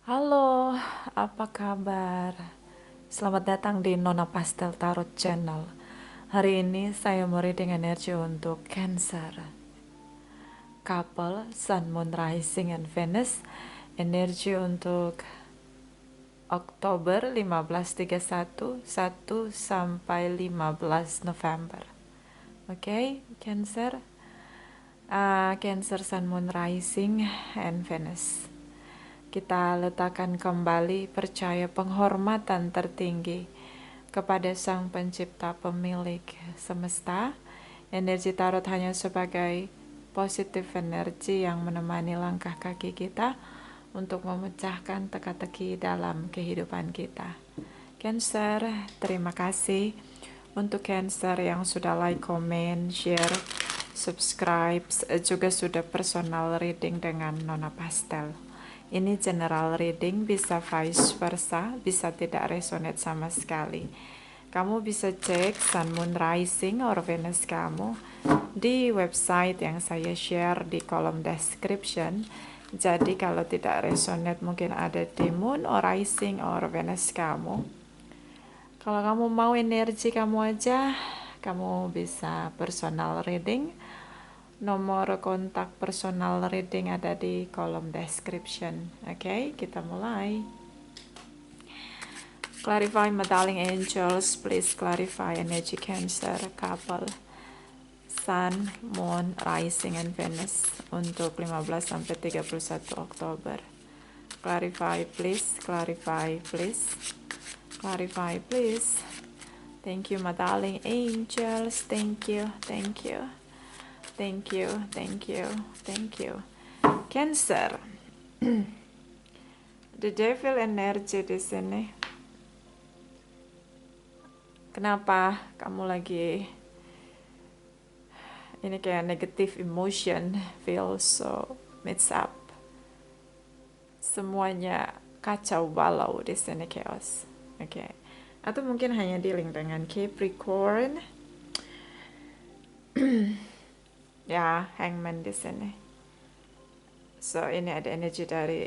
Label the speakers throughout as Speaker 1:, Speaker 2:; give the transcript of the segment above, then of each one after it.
Speaker 1: Halo, apa kabar? Selamat datang di Nona Pastel Tarot Channel. Hari ini saya mau reading energi untuk Cancer, Couple, Sun, Moon, Rising, and Venus. Energi untuk Oktober 1531, 1 sampai 15 November. Oke, Cancer. Cancer, Sun, Moon, Rising, and Venus. Kita letakkan kembali percaya penghormatan tertinggi kepada Sang Pencipta Pemilik semesta. Energi tarot hanya sebagai positif energi yang menemani langkah kaki kita untuk memecahkan teka-teki dalam kehidupan kita. Cancer, terima kasih untuk Cancer yang sudah like, comment, share, subscribe, juga sudah personal reading dengan Nona Pastel. Ini general reading, bisa vice versa, bisa tidak resonate sama sekali. Kamu bisa cek Sun, Moon, Rising, or Venus kamu di website yang saya share di kolom description. Jadi kalau tidak resonate mungkin ada di Moon, or Rising, or Venus kamu. Kalau kamu mau energi kamu aja, kamu bisa personal reading. Nomor kontak personal reading ada di kolom description. Oke, kita mulai. Clarify, my darling angels, please clarify energy Cancer couple, Sun, Moon, Rising, and Venus untuk 15 sampai 31 Oktober. Clarify please, clarify please, clarify please. Thank you, my darling angels. Thank you, thank you, thank you, thank you, thank you. Cancer, the devil energy di sini. Kenapa kamu lagi ini kayak negative emotion, feel so mixed up. Semuanya kacau balau di sini, chaos. Oke. Atau mungkin hanya dealing dengan Capricorn. Ya, Hangman di sini. So, ini ada energi dari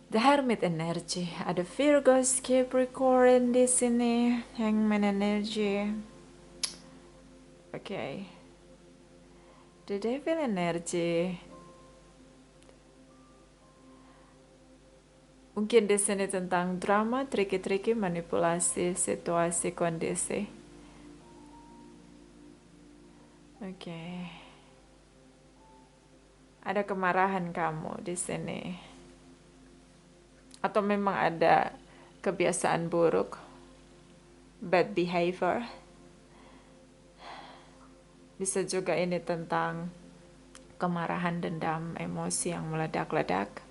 Speaker 1: The Hermit energy. Ada Virgos, Capricorn di sini, Hangman energy. Oke. The Devil energy. Mungkin di sini tentang drama, triki-triki, manipulasi situasi kondisi. Oke. Ada kemarahan kamu di sini. Atau memang ada kebiasaan buruk, bad behavior. Bisa juga ini tentang kemarahan, dendam, emosi yang meledak-ledak.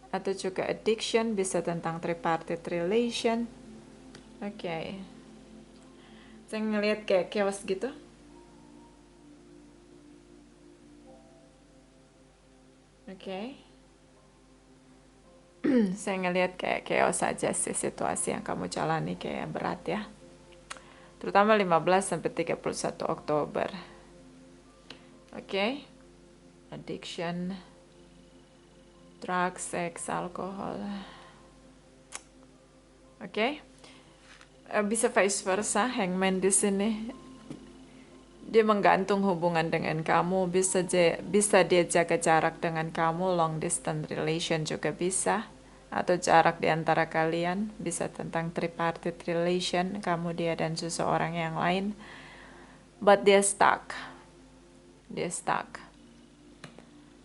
Speaker 1: Atau juga addiction, bisa tentang tripartite relation. Oke. Saya ngelihat kayak chaos gitu. Oke. Saya ngelihat kayak chaos saja sih situasi yang kamu jalani, kayak berat ya. Terutama 15 sampai 31 Oktober. Oke. Addiction, drugs, seks, alkohol. Oke. Bisa vice versa, Hangman di sini. Dia menggantung hubungan dengan kamu, bisa dia jaga jarak dengan kamu, long distance relation juga bisa, atau jarak di antara kalian, bisa tentang tripartite relation, kamu, dia, dan seseorang yang lain. But dia stuck.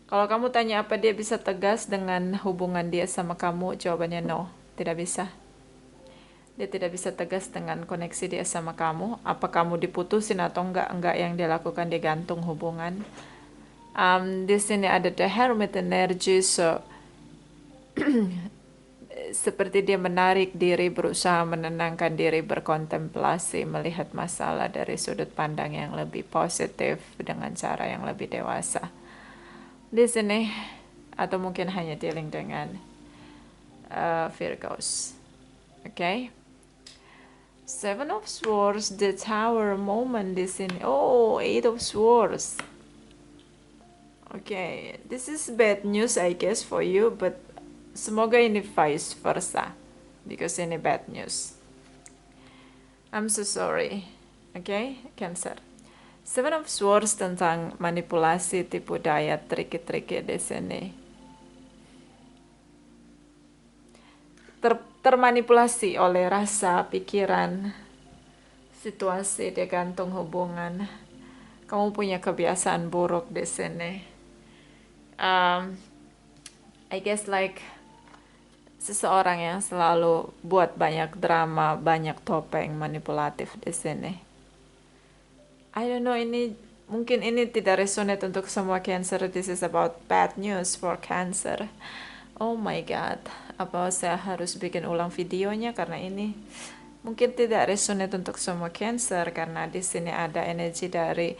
Speaker 1: Kalau kamu tanya apa dia bisa tegas dengan hubungan dia sama kamu, jawabannya no, tidak bisa. Dia tidak bisa tegas dengan koneksi dia sama kamu. Apa kamu diputusin atau enggak yang dia lakukan, dia gantung hubungan. Di sini ada the hermit energy, so seperti dia menarik diri, berusaha menenangkan diri, berkontemplasi, melihat masalah dari sudut pandang yang lebih positif dengan cara yang lebih dewasa. Di sini, atau mungkin hanya dealing dengan Virgos. Oke. Seven of Swords, the Tower moment di sini. Oh, Eight of Swords. Okay, this is bad news I guess for you, but semoga ini vice versa, because ini bad news. I'm so sorry. Okay, Cancer. Seven of Swords tentang manipulasi, tipu daya, triki-triki di sini. Termanipulasi oleh rasa, pikiran, situasi, dia gantung hubungan. Kamu punya kebiasaan buruk di sini. I guess like seseorang yang selalu buat banyak drama, banyak topeng manipulatif di sini. I don't know, mungkin ini tidak resonate untuk semua Cancer. This is about bad news for Cancer. Oh my god, apa saya harus bikin ulang videonya karena ini mungkin tidak resonate untuk semua Cancer, karena di sini ada energi dari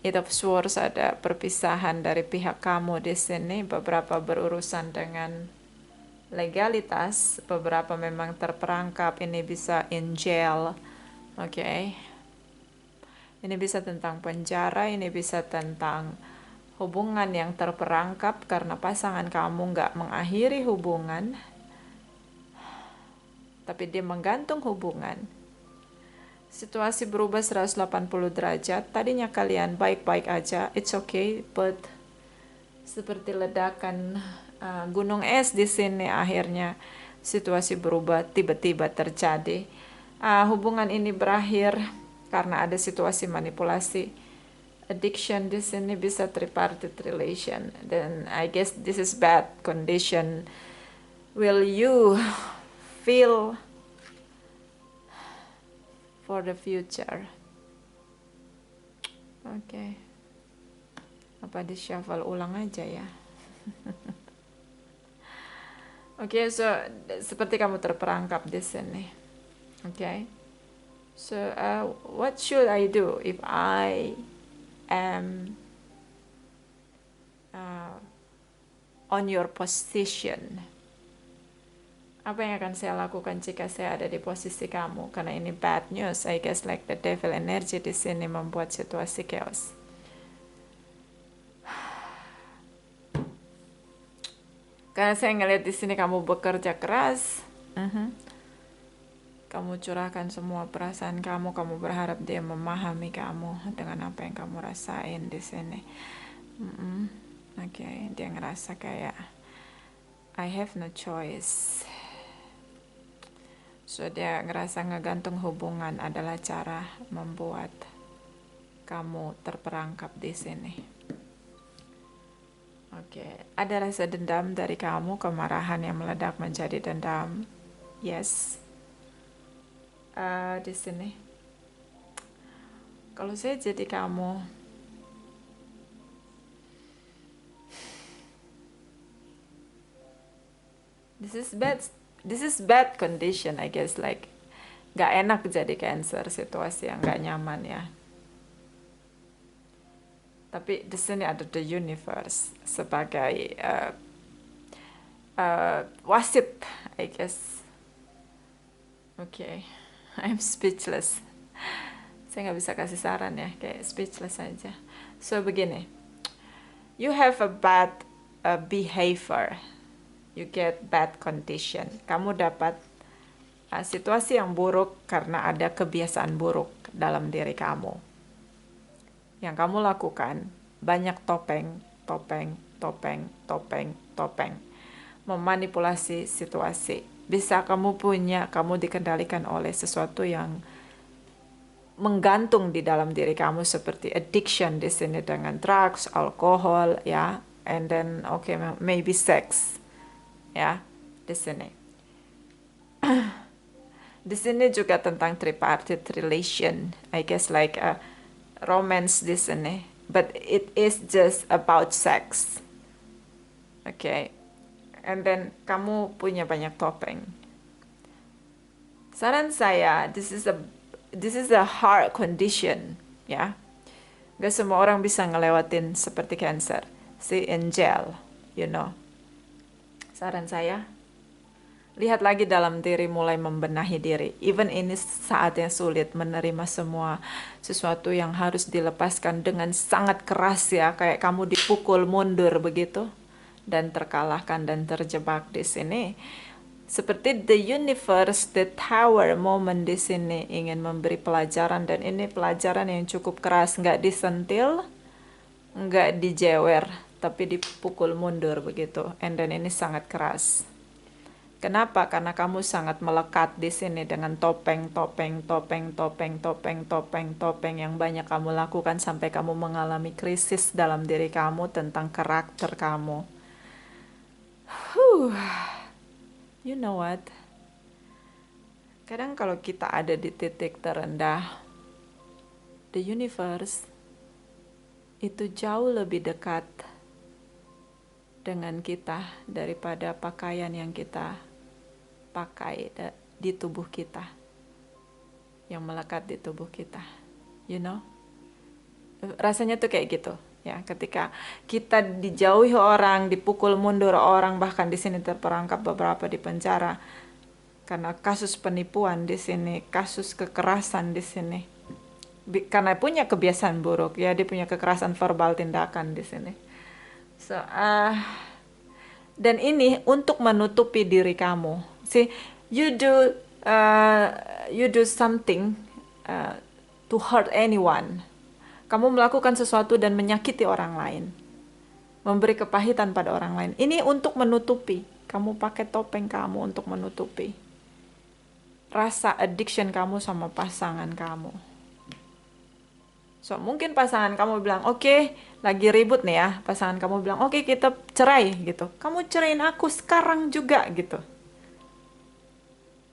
Speaker 1: Eight of Swords, ada perpisahan dari pihak kamu di sini. Beberapa berurusan dengan legalitas, beberapa memang terperangkap. Ini bisa in jail, oke. Ini bisa tentang penjara, ini bisa tentang hubungan yang terperangkap karena pasangan kamu nggak mengakhiri hubungan, tapi dia menggantung hubungan. Situasi berubah 180 derajat. Tadinya kalian baik-baik aja, it's okay, but seperti ledakan gunung es di sini, akhirnya situasi berubah, tiba-tiba terjadi. Hubungan ini berakhir karena ada situasi manipulasi. Addiction di sini bisa tripartite relation, dan I guess this is bad condition. Will you feel for the future? Oke. Apa di shuffle ulang aja ya? Oke, so seperti kamu terperangkap di sini. Oke. So what should I do if I am on your position? Apa yang akan saya lakukan jika saya ada di posisi kamu? Karena ini bad news, I guess like the devil energy di sini membuat situasi chaos. Karena saya ngeliat di sini kamu bekerja keras, kamu curahkan semua perasaan kamu, kamu berharap dia memahami kamu dengan apa yang kamu rasain di sini. Oke, dia ngerasa kayak I have no choice. So dia ngerasa ngegantung hubungan adalah cara membuat kamu terperangkap di sini. Oke, ada rasa dendam dari kamu, kemarahan yang meledak menjadi dendam. Yes. Di sini. Kalau saya jadi kamu, this is bad condition, I guess, like gak enak jadi Cancer, situasi yang gak nyaman ya. Tapi di sini ada the universe sebagai wasit, I guess. Oke, I'm speechless. Saya nggak bisa kasih saran ya, kayak speechless aja. So begini, you have a bad behavior, you get bad condition. Kamu dapat situasi yang buruk karena ada kebiasaan buruk dalam diri kamu. Yang kamu lakukan banyak topeng, memanipulasi situasi. Bisa kamu dikendalikan oleh sesuatu yang menggantung di dalam diri kamu, seperti addiction di sini dengan drugs, alkohol, ya, and then maybe sex, ya, di sini. Di sini juga tentang tripartite relation, I guess like romance di sini, but it is just about sex. Okay, and then kamu punya banyak topeng. Saran saya, this is a hard condition, ya. Gak semua orang bisa ngelewatin seperti Cancer, si angel, you know. Saran saya, Lihat lagi dalam diri, mulai membenahi diri. Even ini saat yang sulit, menerima semua sesuatu yang harus dilepaskan dengan sangat keras ya, kayak kamu dipukul mundur begitu dan terkalahkan dan terjebak di sini. Seperti the universe, the tower moment di sini ingin memberi pelajaran, dan ini pelajaran yang cukup keras, nggak disentil, nggak dijewer, tapi dipukul mundur begitu. And then ini sangat keras. Kenapa? Karena kamu sangat melekat di sini dengan topeng, topeng, topeng, topeng, topeng, topeng, topeng yang banyak kamu lakukan sampai kamu mengalami krisis dalam diri kamu tentang karakter kamu. You know what? Kadang kalau kita ada di titik terendah, the universe itu jauh lebih dekat dengan kita daripada pakaian yang kita pakai di tubuh kita, yang melekat di tubuh kita, you know, rasanya tuh kayak gitu ya. Ketika kita dijauhi orang, dipukul mundur orang, bahkan di sini terperangkap beberapa di penjara karena kasus penipuan di sini, kasus kekerasan di sini, karena punya kebiasaan buruk ya, dia punya kekerasan verbal, tindakan di sini. So dan ini untuk menutupi diri kamu. See, you do something to hurt anyone. Kamu melakukan sesuatu dan menyakiti orang lain, memberi kepahitan pada orang lain. Ini untuk menutupi. Kamu pakai topeng kamu untuk menutupi rasa addiction kamu sama pasangan kamu. So, mungkin pasangan kamu bilang, oke, lagi ribut nih ya. Pasangan kamu bilang, oke, kita cerai gitu. Kamu ceraiin aku sekarang juga gitu.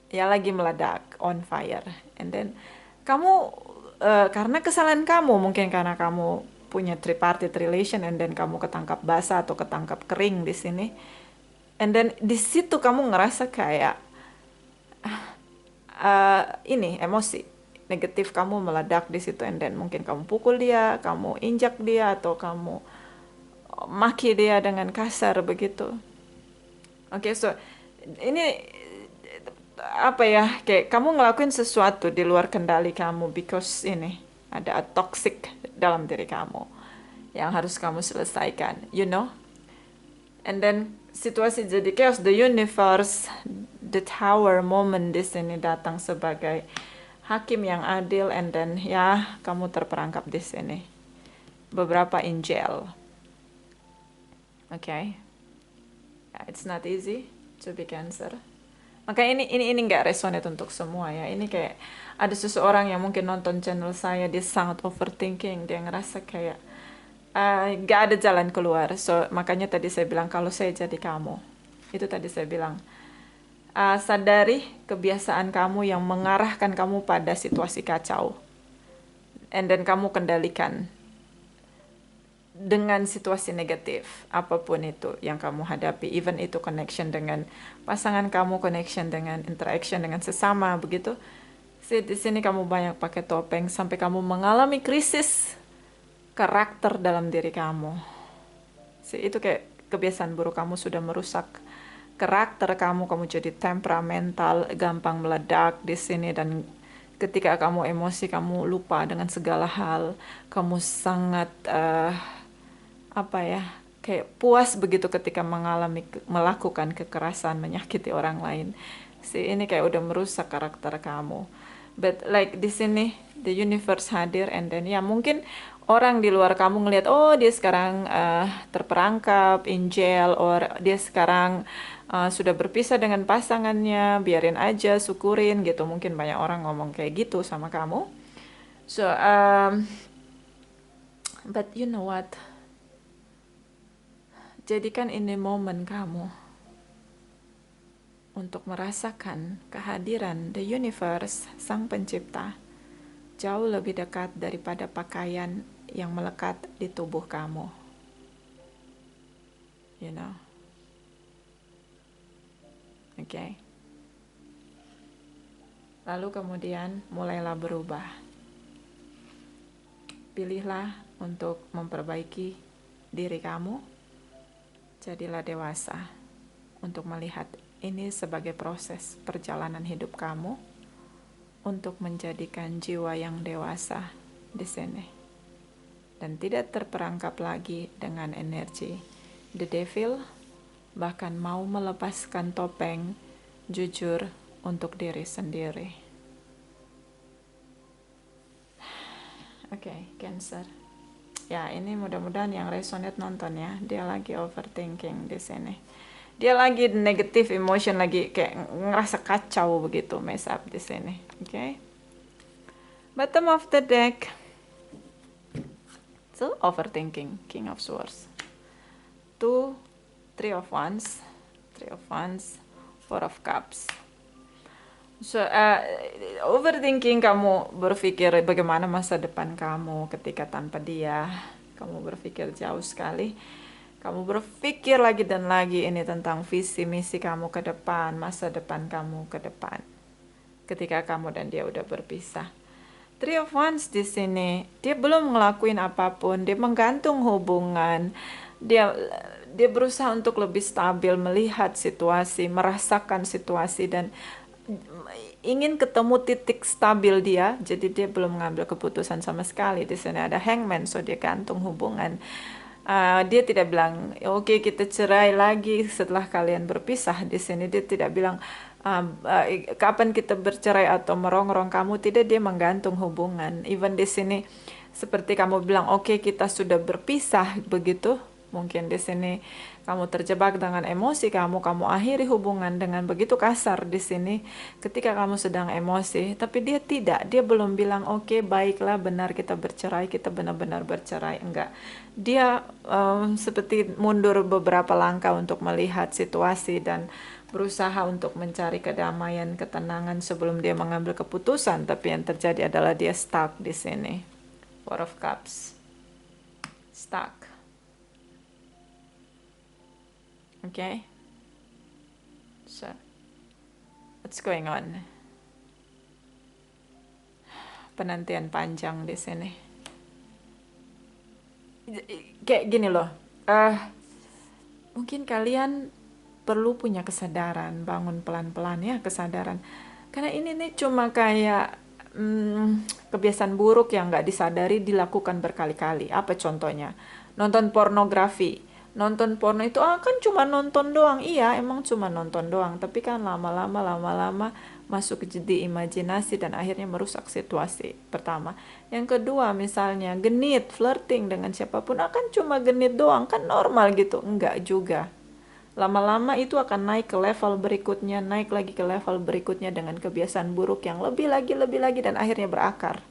Speaker 1: Ya lagi meledak, on fire. And then, kamu, karena kesalahan kamu, mungkin karena kamu punya tripartite relation, and then kamu ketangkap basah atau ketangkap kering di sini. And then, di situ kamu ngerasa kayak, ini, emosi negatif kamu meledak di situ, and then mungkin kamu pukul dia, kamu injak dia, atau kamu maki dia dengan kasar begitu. Oke, so ini apa ya, kayak kamu ngelakuin sesuatu di luar kendali kamu because ini ada toxic dalam diri kamu yang harus kamu selesaikan, you know. And then situasi jadi chaos, the universe, the tower moment di sini datang sebagai hakim yang adil, and then ya kamu terperangkap di sini. Beberapa in jail. Okay. It's not easy to be Cancer. Maka ini nggak resonate untuk semua ya. Ini kayak ada seseorang yang mungkin nonton channel saya, dia sangat overthinking, dia ngerasa kayak nggak ada jalan keluar. So makanya tadi saya bilang kalau saya jadi kamu, itu tadi saya bilang. Sadari kebiasaan kamu yang mengarahkan kamu pada situasi kacau, and then kamu kendalikan dengan situasi negatif apapun itu yang kamu hadapi, even itu connection dengan pasangan kamu, connection dengan interaction dengan sesama begitu. Di sini kamu banyak pakai topeng sampai kamu mengalami krisis karakter dalam diri kamu. Itu kayak kebiasaan buruk kamu sudah merusak karakter kamu jadi temperamental, gampang meledak di sini, dan ketika kamu emosi kamu lupa dengan segala hal, kamu sangat kayak puas begitu ketika melakukan kekerasan, menyakiti orang lain. Ini kayak udah merusak karakter kamu. But like di sini the universe hadir, and then ya mungkin orang di luar kamu ngelihat, oh dia sekarang terperangkap in jail, or dia sekarang sudah berpisah dengan pasangannya, biarin aja, syukurin gitu. Mungkin banyak orang ngomong kayak gitu sama kamu. So but you know what, jadikan ini momen kamu untuk merasakan kehadiran the universe, sang pencipta, jauh lebih dekat daripada pakaian yang melekat di tubuh kamu. You know. Okay. Lalu kemudian mulailah berubah. Pilihlah untuk memperbaiki diri kamu. Jadilah dewasa untuk melihat ini sebagai proses perjalanan hidup kamu untuk menjadikan jiwa yang dewasa di sini dan tidak terperangkap lagi dengan energi the devil, bahkan mau melepaskan topeng jujur untuk diri sendiri. Oke, Cancer. Ya, ini mudah-mudahan yang resonate nonton ya. Dia lagi overthinking di sini. Dia lagi negative emotion, lagi kayak ngerasa kacau begitu, mess up di sini. Oke. Bottom of the deck. So, overthinking, King of Swords. 2, 3 of Wands, 3 of Wands, 4 of Cups. So, overthinking, kamu berpikir bagaimana masa depan kamu ketika tanpa dia. Kamu berpikir jauh sekali. Kamu berpikir lagi dan lagi ini tentang visi misi kamu ke depan, masa depan kamu ke depan. Ketika kamu dan dia udah berpisah. Three of Wands di sini, dia belum ngelakuin apapun, dia menggantung hubungan. Dia berusaha untuk lebih stabil, melihat situasi, merasakan situasi dan ingin ketemu titik stabil dia, jadi dia belum mengambil keputusan sama sekali. Di sini ada Hangman, so dia gantung hubungan. Dia tidak bilang, oke, kita cerai lagi setelah kalian berpisah. Di sini dia tidak bilang kapan kita bercerai atau merongrong kamu. Tidak, dia menggantung hubungan. Even di sini seperti kamu bilang, oke, kita sudah berpisah begitu. Mungkin di sini kamu terjebak dengan emosi kamu akhiri hubungan dengan begitu kasar di sini ketika kamu sedang emosi, tapi dia tidak, dia belum bilang oke, baiklah, benar kita bercerai, kita benar-benar bercerai, enggak. Dia seperti mundur beberapa langkah untuk melihat situasi dan berusaha untuk mencari kedamaian, ketenangan sebelum dia mengambil keputusan, tapi yang terjadi adalah dia stuck di sini. Four of Cups, stuck. Okay, so what's going on? Penantian panjang di sini. Kayak gini loh. Mungkin kalian perlu punya kesadaran, bangun pelan-pelan ya kesadaran. Karena ini nih cuma kayak kebiasaan buruk yang nggak disadari dilakukan berkali-kali. Apa contohnya? Nonton pornografi. Nonton porno itu kan cuma nonton doang. Iya, emang cuma nonton doang. Tapi kan lama-lama masuk jadi imajinasi dan akhirnya merusak situasi. Pertama. Yang kedua, misalnya genit, flirting dengan siapapun akan cuma genit doang. Kan normal gitu. Enggak juga. Lama-lama itu akan naik ke level berikutnya, naik lagi ke level berikutnya dengan kebiasaan buruk yang lebih lagi, dan akhirnya berakar.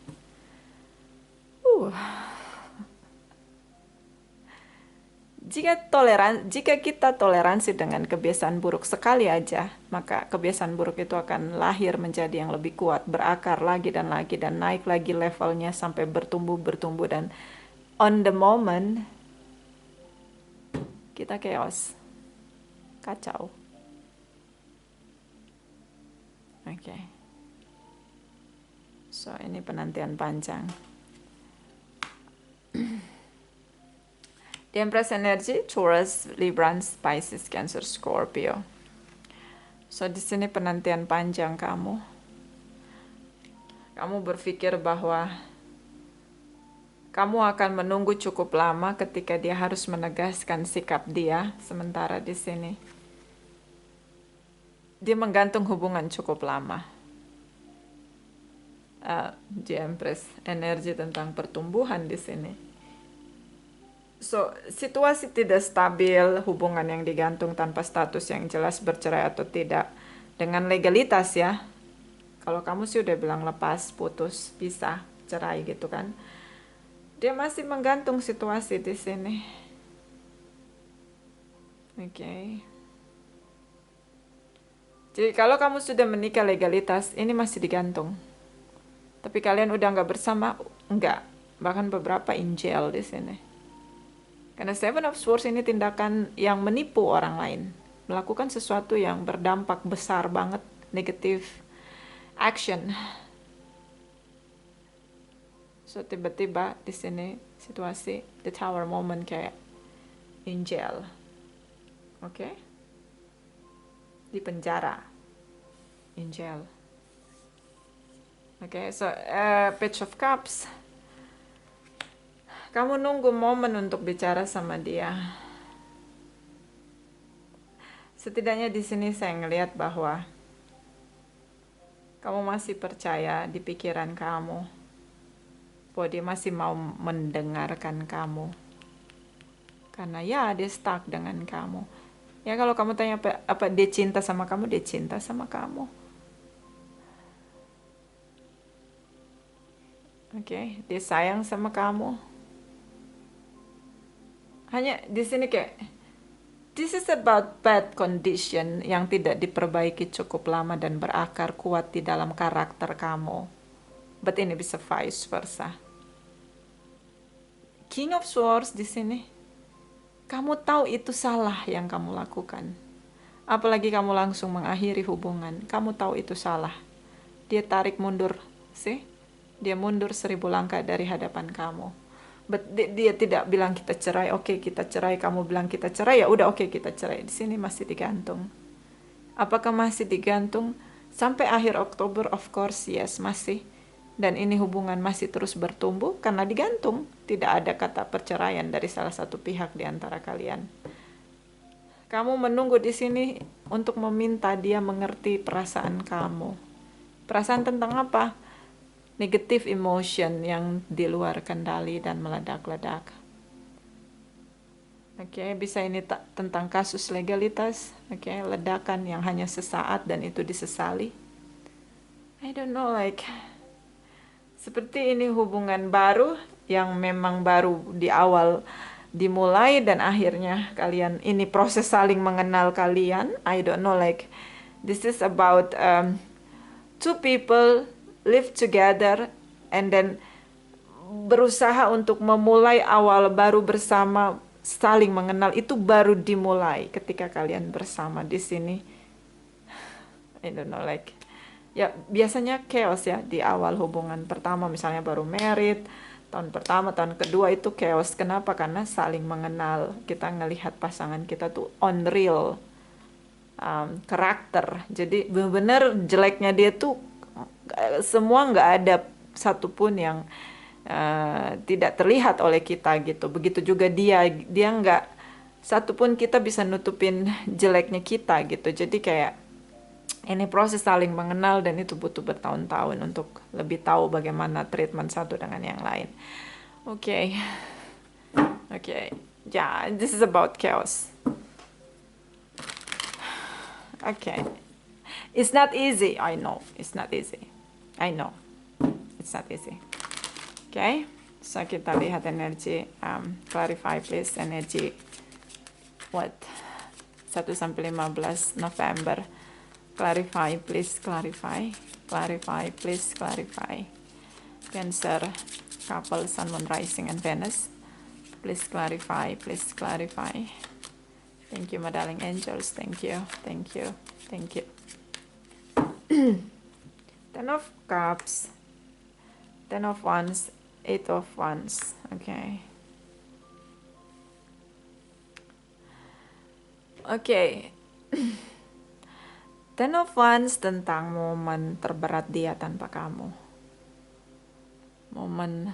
Speaker 1: Jika kita toleransi dengan kebiasaan buruk sekali aja, maka kebiasaan buruk itu akan lahir menjadi yang lebih kuat, berakar lagi, dan naik lagi levelnya sampai bertumbuh, dan on the moment, kita chaos. Kacau. Oke. So, ini penantian panjang. The Empress energy, Taurus, Libra, Pisces, Cancer, Scorpio. So, di sini penantian panjang kamu. Kamu berpikir bahwa kamu akan menunggu cukup lama ketika dia harus menegaskan sikap dia, sementara di sini dia menggantung hubungan cukup lama. The Empress energi tentang pertumbuhan di sini. So, situasi tidak stabil, hubungan yang digantung tanpa status yang jelas bercerai atau tidak. Dengan legalitas ya. Kalau kamu sih udah bilang lepas, putus, pisah, cerai gitu kan. Dia masih menggantung situasi di sini. Oke. Jadi kalau kamu sudah menikah legalitas, ini masih digantung. Tapi kalian udah nggak bersama, enggak. Bahkan beberapa in jail di sini. Karena Seven of Swords ini tindakan yang menipu orang lain. Melakukan sesuatu yang berdampak besar banget, negative action. So tiba-tiba di sini situasi the tower moment kayak in jail. Oke? di penjara, in jail. Oke, so Page of Cups. Kamu nunggu momen untuk bicara sama dia. Setidaknya di sini saya ngelihat bahwa kamu masih percaya di pikiran kamu, bahwa dia masih mau mendengarkan kamu. Karena ya dia stuck dengan kamu. Ya kalau kamu tanya apa dia cinta sama kamu, dia cinta sama kamu. Oke, dia sayang sama kamu. Hanya di sini kayak this is about bad condition yang tidak diperbaiki cukup lama dan berakar kuat di dalam karakter kamu. But ini bisa vice versa. King of Swords di sini. Kamu tahu itu salah yang kamu lakukan. Apalagi kamu langsung mengakhiri hubungan. Kamu tahu itu salah. Dia tarik mundur, sih? Dia mundur 1000 langkah dari hadapan kamu. But dia tidak bilang kita cerai, oke kita cerai. Kamu bilang kita cerai, ya udah oke kita cerai. Di sini masih digantung. Apakah masih digantung sampai akhir Oktober? Of course yes, masih. Dan ini hubungan masih terus bertumbuh karena digantung. Tidak ada kata perceraian dari salah satu pihak di antara kalian. Kamu menunggu di sini untuk meminta dia mengerti perasaan kamu. Perasaan tentang apa? Negative emotion yang di luar kendali dan meledak-ledak. Oke, bisa ini tentang kasus legalitas. Oke, ledakan yang hanya sesaat dan itu disesali. I don't know, like seperti ini hubungan baru yang memang baru di awal dimulai dan akhirnya kalian ini proses saling mengenal kalian. I don't know, like this is about two people live together and then berusaha untuk memulai awal baru bersama, saling mengenal itu baru dimulai ketika kalian bersama di sini. I don't know, like ya biasanya chaos ya di awal hubungan pertama, misalnya baru married, tahun pertama, tahun kedua itu chaos. Kenapa? Karena saling mengenal. Kita ngelihat pasangan kita tuh on real karakter. Jadi benar-benar jeleknya dia tuh semua nggak ada satupun yang tidak terlihat oleh kita gitu. Begitu juga dia nggak satupun kita bisa nutupin jeleknya kita gitu. Jadi kayak ini proses saling mengenal dan itu butuh bertahun-tahun untuk lebih tahu bagaimana treatment satu dengan yang lain. Oke. Yeah, this is about chaos. Okay. It's not easy. I know. It's not easy. I know. It's not easy. Okay. So kita lihat energi. Clarify please. Energi. What? 1 sampai 15 November. Clarify please. Clarify. Clarify please. Clarify. Cancer. Couple, Sun, Moon, Rising, and Venus. Please clarify. Please clarify. Thank you, my darling angels. Thank you. Thank you. Thank you. 10 of Cups. 10 of Wands. 8 of Wands. Okay. Okay. 10 of Wands tentang momen terberat dia tanpa kamu. Momen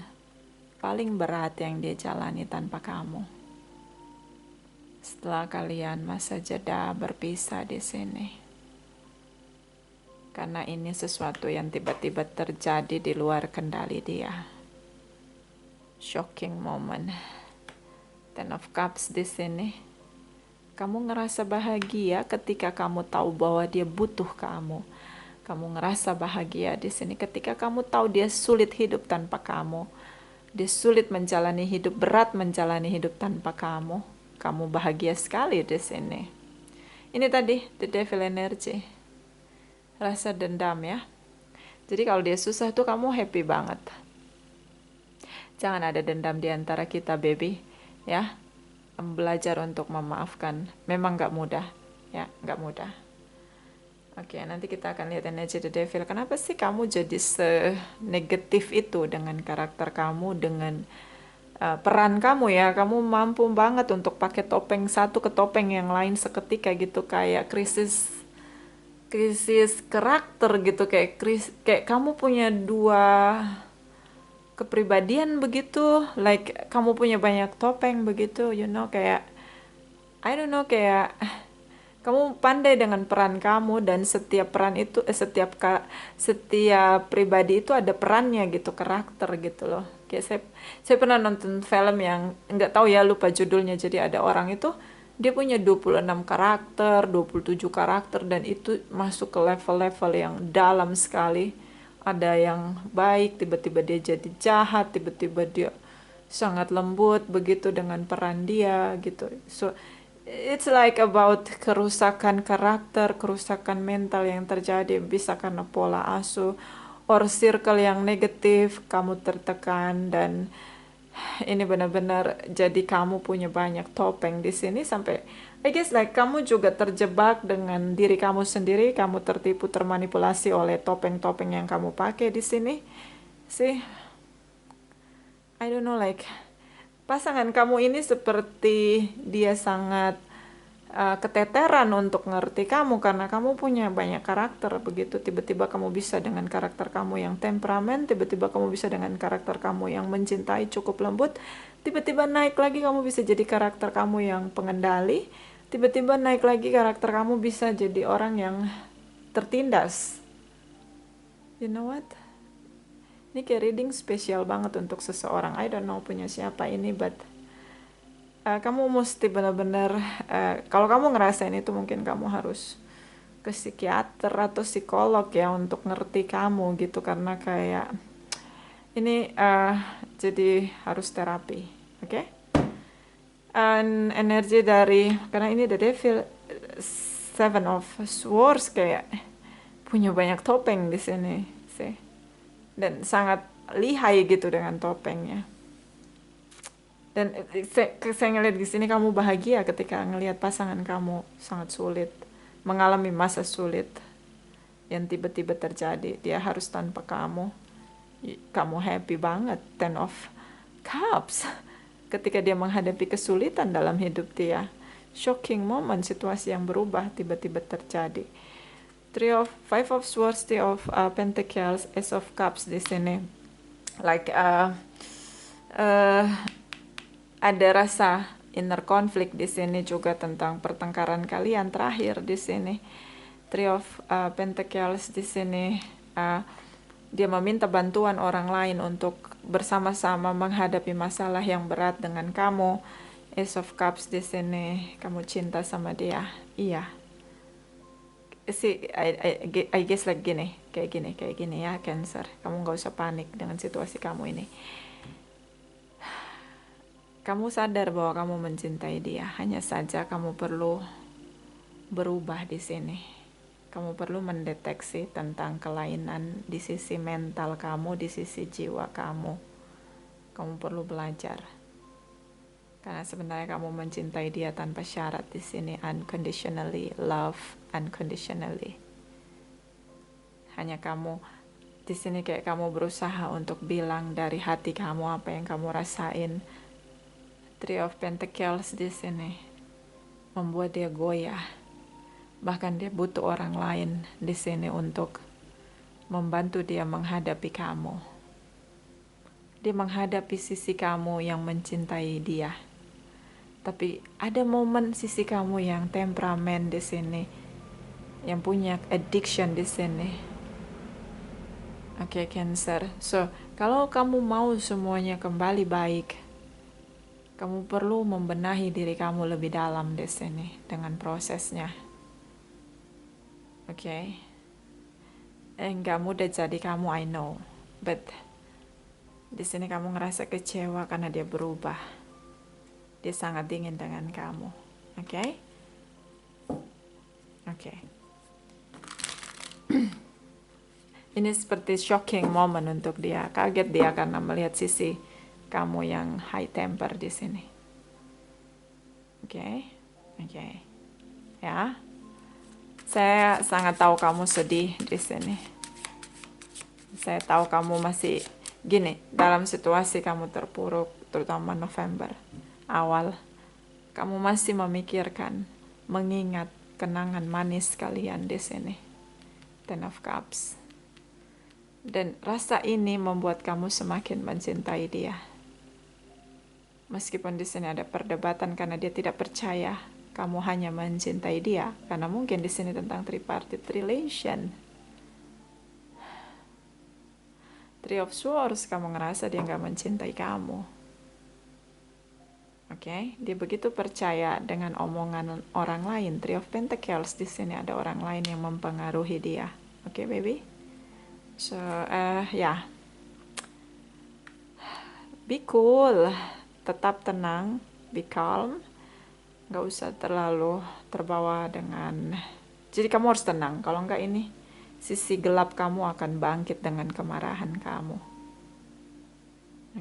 Speaker 1: paling berat yang dia jalani tanpa kamu. Setelah kalian masa jeda berpisah di sini. Karena ini sesuatu yang tiba-tiba terjadi di luar kendali dia. Shocking moment. 10 of Cups di sini. Kamu ngerasa bahagia ketika kamu tahu bahwa dia butuh kamu. Kamu ngerasa bahagia di sini ketika kamu tahu dia sulit hidup tanpa kamu. Dia sulit menjalani hidup, berat menjalani hidup tanpa kamu. Kamu bahagia sekali di sini. Ini tadi the devil energy. Rasa dendam ya. Jadi kalau dia susah tuh kamu happy banget. Jangan ada dendam di antara kita, baby. Ya. Belajar untuk memaafkan. Memang gak mudah. Ya, gak mudah. Oke, nanti kita akan lihat energi the devil. Kenapa sih kamu jadi se-negatif itu dengan karakter kamu, dengan peran kamu ya? Kamu mampu banget untuk pakai topeng satu ke topeng yang lain seketika gitu, kayak krisis krisis karakter gitu, kayak kamu punya dua kepribadian begitu, like kamu punya banyak topeng begitu, kayak I don't know, kayak kamu pandai dengan peran kamu, dan setiap peran itu setiap pribadi itu ada perannya gitu, karakter gitu loh. Kayak saya pernah nonton film yang nggak tahu ya, lupa judulnya. Jadi ada orang itu dia punya 26 karakter, 27 karakter, dan itu masuk ke level-level yang dalam sekali. Ada yang baik, tiba-tiba dia jadi jahat, tiba-tiba dia sangat lembut begitu dengan peran dia gitu. So it's like about kerusakan karakter, kerusakan mental yang terjadi bisa karena pola asuh or circle yang negatif, kamu tertekan, dan ini benar-benar jadi kamu punya banyak topeng di sini, sampai I guess like kamu juga terjebak dengan diri kamu sendiri, kamu tertipu, termanipulasi oleh topeng-topeng yang kamu pakai di sini. Sih, I don't know, like pasangan kamu ini seperti dia sangat keteteran untuk ngerti kamu karena kamu punya banyak karakter begitu. Tiba-tiba kamu bisa dengan karakter kamu yang temperamen, tiba-tiba kamu bisa dengan karakter kamu yang mencintai cukup lembut, tiba-tiba naik lagi kamu bisa jadi karakter kamu yang pengendali, tiba-tiba naik lagi karakter kamu bisa jadi orang yang tertindas. You know what? Ini kayak reading spesial banget untuk seseorang. I don't know punya siapa ini, but kamu mesti benar-benar, kalau kamu ngerasain itu mungkin kamu harus ke psikiater atau psikolog ya untuk ngerti kamu gitu, karena kayak ini jadi harus terapi, oke? Energi dari, karena ini the devil, seven of swords, kayak punya banyak topeng di sini sih, dan sangat lihai gitu dengan topengnya. Dan saya ngeliat di sini kamu bahagia ketika ngelihat pasangan kamu sangat sulit, mengalami masa sulit yang tiba-tiba terjadi. Dia harus tanpa kamu. Kamu happy banget. 10 of Cups. Ketika dia menghadapi kesulitan dalam hidup dia. Shocking moment, situasi yang berubah tiba-tiba terjadi. Five of Swords, Three of Pentacles, Ace of Cups di sini. Like ada rasa inner conflict di sini juga tentang pertengkaran kalian terakhir di sini. Three of Pentacles di sini, dia meminta bantuan orang lain untuk bersama-sama menghadapi masalah yang berat dengan kamu. Ace of Cups di sini, kamu cinta sama dia. Iya. I guess like kayak gini ya, Cancer. Kamu gak usah panik dengan situasi kamu ini. Kamu sadar bahwa kamu mencintai dia, hanya saja kamu perlu berubah di sini. Kamu perlu mendeteksi tentang kelainan di sisi mental kamu, di sisi jiwa kamu. Kamu perlu belajar. Karena sebenarnya kamu mencintai dia tanpa syarat di sini, unconditionally, love unconditionally. Hanya kamu di sini kayak kamu berusaha untuk bilang dari hati kamu apa yang kamu rasain. Three of Pentacles di sini membuat dia goyah. Bahkan dia butuh orang lain di sini untuk membantu dia menghadapi kamu. Dia menghadapi sisi kamu yang mencintai dia. Tapi ada momen sisi kamu yang temperamen di sini, yang punya addiction di sini. Oke, Cancer. So, kalau kamu mau semuanya kembali baik, kamu perlu membenahi diri kamu lebih dalam di sini dengan prosesnya. Oke. Enggak mudah jadi kamu, I know. But di sini kamu ngerasa kecewa karena dia berubah. Dia sangat dingin dengan kamu. Oke? Oke. Ini seperti shocking moment untuk dia. Kaget dia karena melihat sisi kamu yang high temper di sini. Oke. Ya. Saya sangat tahu kamu sedih di sini. Saya tahu kamu masih gini, dalam situasi kamu terpuruk, terutama November awal. Kamu masih memikirkan, mengingat kenangan manis kalian di sini. Ten of Cups. Dan rasa ini membuat kamu semakin mencintai dia. Meskipun di sini ada perdebatan karena dia tidak percaya kamu hanya mencintai dia, karena mungkin di sini tentang tripartite relation. Three of Swords, kamu ngerasa dia nggak mencintai kamu. Oke, dia begitu percaya dengan omongan orang lain. Three of Pentacles, di sini ada orang lain yang mempengaruhi dia. Oke, baby. So, ya. Be cool. Tetap tenang, be calm, gak usah terlalu terbawa dengan, jadi kamu harus tenang, kalau enggak ini sisi gelap kamu akan bangkit dengan kemarahan kamu.